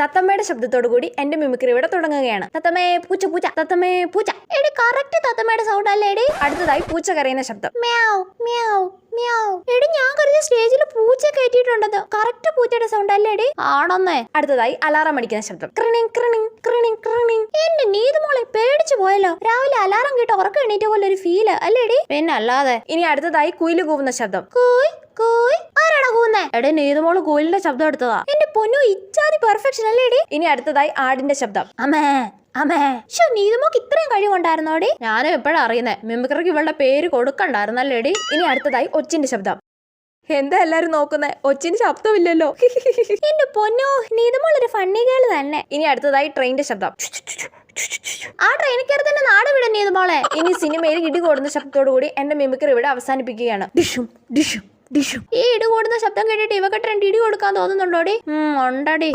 തത്തമ്മയുടെ ശബ്ദത്തോടു കൂടി എന്റെ മിമിക്രി ഇവിടെ തുടങ്ങുകയാണ്. തത്തമ്മേ പൂച്ച പൂച്ച, തത്തമ്മേ പൂച്ച. എടി കറക്റ്റ് തത്തമ്മയുടെ സൗണ്ട് അല്ലേ എടി? അടുത്തതായി പൂച്ച കരയുന്ന ശബ്ദം. മ്യാവ് മ്യാവ് മ്യാവ്. എടി ഞാൻ കരുതിയ സ്റ്റേജിൽ പൂച്ച കയറ്റിയിട്ടുണ്ടെന്ന്. കറക്റ്റ് പൂച്ചയുടെ സൗണ്ട് അല്ലേ എടി? ആണെന്നേ. അടുത്തതായി അലാറം അടിക്കുന്ന ശബ്ദം. ക്രിണിങ് ക്രിണിങ് ക്രിണിങ് ക്രിണിങ്. എന്റെ നീതുമോളെ പേടിച്ചു പോയല്ലോ. രാവിലെ അലാറം കേട്ട് ഉറക്കം എണീറ്റ പോലെ ഒരു ഫീല് അല്ലേടി? പിന്നെ അല്ലാതെ. ഇനി അടുത്തതായി കുയില് കൂവുന്ന ശബ്ദം. കൂയ് കൂയ്. ആരാടാ കൂവുന്നേ? എടേ നീതുമോള് കുയിലിന്റെ ശബ്ദം എടുത്തതാ. എന്റെ പൊന്നു ഇച്ചാതി പെർഫെക്ഷൻ അല്ലേടി? ഇനി അടുത്തതായി ആടിന്റെ ശബ്ദം. അമ്മേ അമ്മേ. ശോ നീതുമോക്ക് ഇത്രയും കഴിവുണ്ടായിരുന്നോടി? ഞാനും എപ്പോഴാ അറിയുന്നേ. മിമിക്രിക്ക് ഇവളുടെ പേര് കൊടുക്കണ്ടായിരുന്നല്ലേടി? ഇനി അടുത്തതായി ഒച്ചിന്റെ ശബ്ദം. എന്താ എല്ലാരും നോക്കുന്നേ? ഒച്ചിന് ശബ്ദമില്ലല്ലോ. എന്റെ പൊന്നോ നീതുമോളൊരു ഫണ്ണി ഗേൾ തന്നെ. ഇനി അടുത്തതായി ട്രെയിനിന്റെ ശബ്ദം. ആ ട്രെയിനിൽ കയറി തന്നെ നാട് വിടാൻ നീതുമോളെ. ഇനി സിനിമയിൽ ഇടി കൂടുന്ന ശബ്ദത്തോടു കൂടി എന്റെ മിമിക്രി ഇവിടെ അവസാനിപ്പിക്കുകയാണ്. ഡിഷും ഡിഷും ഡിഷും. ഈ ഇടി കൂടുന്ന ശബ്ദം കേട്ടിട്ട് ഇവക്ക് ട്രെൻഡ് ഇടി കൊടുക്കാൻ തോന്നുന്നുണ്ടോടി? ഉണ്ടടി.